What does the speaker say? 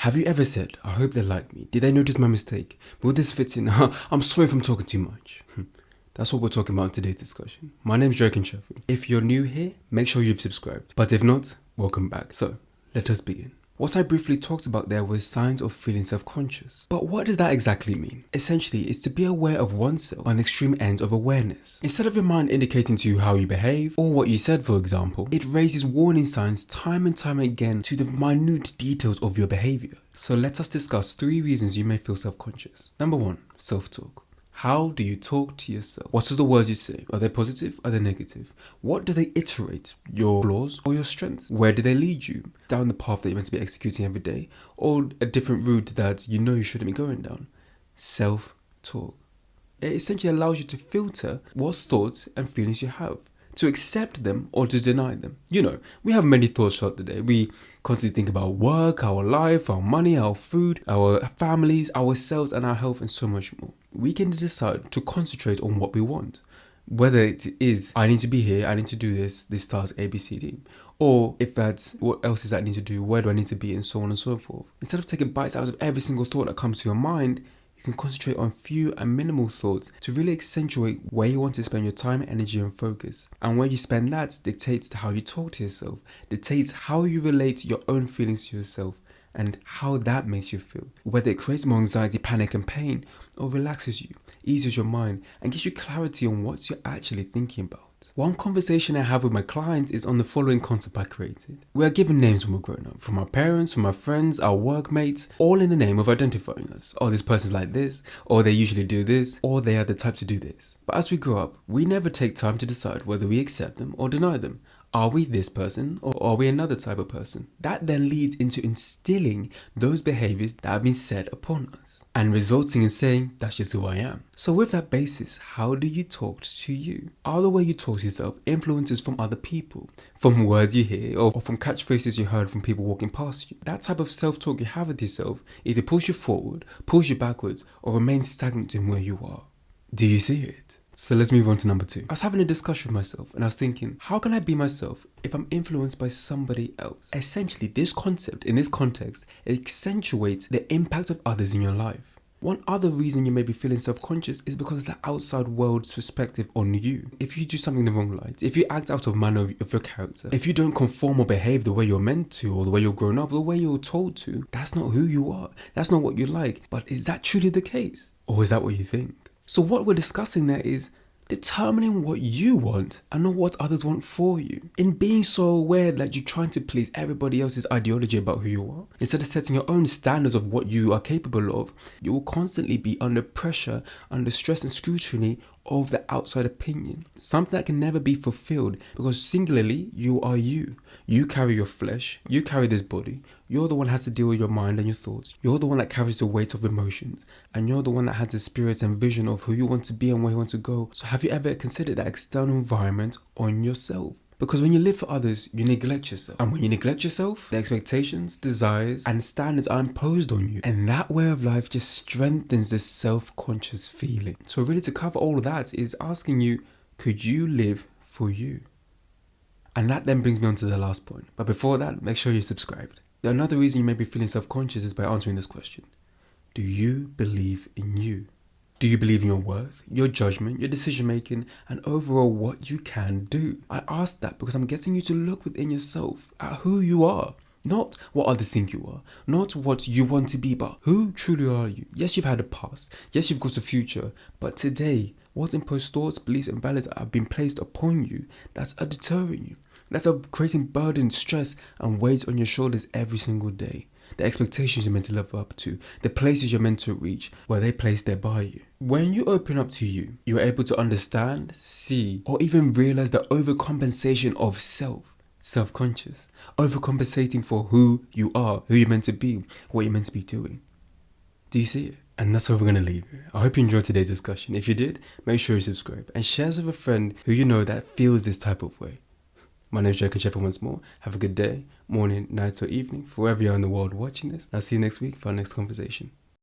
Have you ever said, I hope they like me? Did they notice my mistake? Will this fit in? I'm sorry if I'm talking too much. That's what we're talking about in today's discussion. My name is Kanchefu. If you're new here, make sure you've subscribed. But if not, welcome back. So, let us begin. What I briefly talked about there was signs of feeling self-conscious. But what does that exactly mean? Essentially, it's to be aware of oneself on the extreme ends of awareness. Instead of your mind indicating to you how you behave, or what you said for example, it raises warning signs time and time again to the minute details of your behavior. So let us discuss 3 reasons you may feel self-conscious. Number 1, self-talk. How do you talk to yourself? What are the words you say? Are they positive? Are they negative? What do they iterate? Your flaws or your strengths? Where do they lead you? Down the path that you're meant to be executing every day? Or a different route that you know you shouldn't be going down? Self-talk. It essentially allows you to filter what thoughts and feelings you have, to accept them or to deny them. You know, we have many thoughts throughout the day. We constantly think about work, our life, our money, our food, our families, ourselves and our health and so much more. We can decide to concentrate on what we want. Whether it is, I need to be here, I need to do this starts A, B, C, D. Or if that's, what else is that I need to do, where do I need to be, and so on and so forth. Instead of taking bites out of every single thought that comes to your mind, you can concentrate on few and minimal thoughts to really accentuate where you want to spend your time, energy and focus. And where you spend that dictates how you talk to yourself, dictates how you relate your own feelings to yourself and how that makes you feel. Whether it creates more anxiety, panic and pain, or relaxes you, eases your mind and gives you clarity on what you're actually thinking about. One conversation I have with my clients is on the following concept I created. We are given names when we're growing up, from our parents, from our friends, our workmates, all in the name of identifying us. Oh, this person's like this, or they usually do this, or they are the type to do this. But as we grow up, we never take time to decide whether we accept them or deny them. Are we this person or are we another type of person? That then leads into instilling those behaviors that have been set upon us and resulting in saying, that's just who I am. So with that basis, how do you talk to you? Are the way you talk to yourself influences from other people, from words you hear or from catchphrases you heard from people walking past you? That type of self-talk you have with yourself either pulls you forward, pulls you backwards, or remains stagnant in where you are. Do you see it? So let's move on to number 2. I was having a discussion with myself and I was thinking, how can I be myself if I'm influenced by somebody else? Essentially, this concept in this context accentuates the impact of others in your life. One other reason you may be feeling self-conscious is because of the outside world's perspective on you. If you do something in the wrong light, if you act out of manner of your character, if you don't conform or behave the way you're meant to, or the way you're grown up, or the way you're told to, that's not who you are. That's not what you like. But is that truly the case? Or is that what you think? So what we're discussing there is determining what you want and not what others want for you. In being so aware that you're trying to please everybody else's ideology about who you are, instead of setting your own standards of what you are capable of, you will constantly be under pressure, under stress and scrutiny of the outside opinion. Something that can never be fulfilled because singularly, you are you. You carry your flesh, you carry this body. You're the one that has to deal with your mind and your thoughts. You're the one that carries the weight of emotions. And you're the one that has the spirit and vision of who you want to be and where you want to go. So have you ever considered that external environment on yourself? Because when you live for others, you neglect yourself. And when you neglect yourself, the expectations, desires, and standards are imposed on you. And that way of life just strengthens this self-conscious feeling. So really to cover all of that is asking you, could you live for you? And that then brings me on to the last point. But before that, make sure you're subscribed. Another reason you may be feeling self-conscious is by answering this question. Do you believe in you? Do you believe in your worth, your judgment, your decision making, and overall what you can do? I ask that because I'm getting you to look within yourself at who you are. Not what others think you are, not what you want to be, but who truly are you? Yes, you've had a past. Yes, you've got a future. But today, what imposed thoughts, beliefs, and values have been placed upon you that's deterring you? That's creating burden, stress, and weight on your shoulders every single day. The expectations you're meant to live up to, the places you're meant to reach, where they place there by you. When you open up to you, you're able to understand, see, or even realize the overcompensation of self-conscious, overcompensating for who you are, who you're meant to be, what you're meant to be doing. Do you see it? And that's where we're going to leave it. I hope you enjoyed today's discussion. If you did, make sure you subscribe and share this with a friend who you know that feels this type of way. My name is Kanchefu once more. Have a good day, morning, night or evening, for wherever you are in the world watching this. I'll see you next week for our next conversation.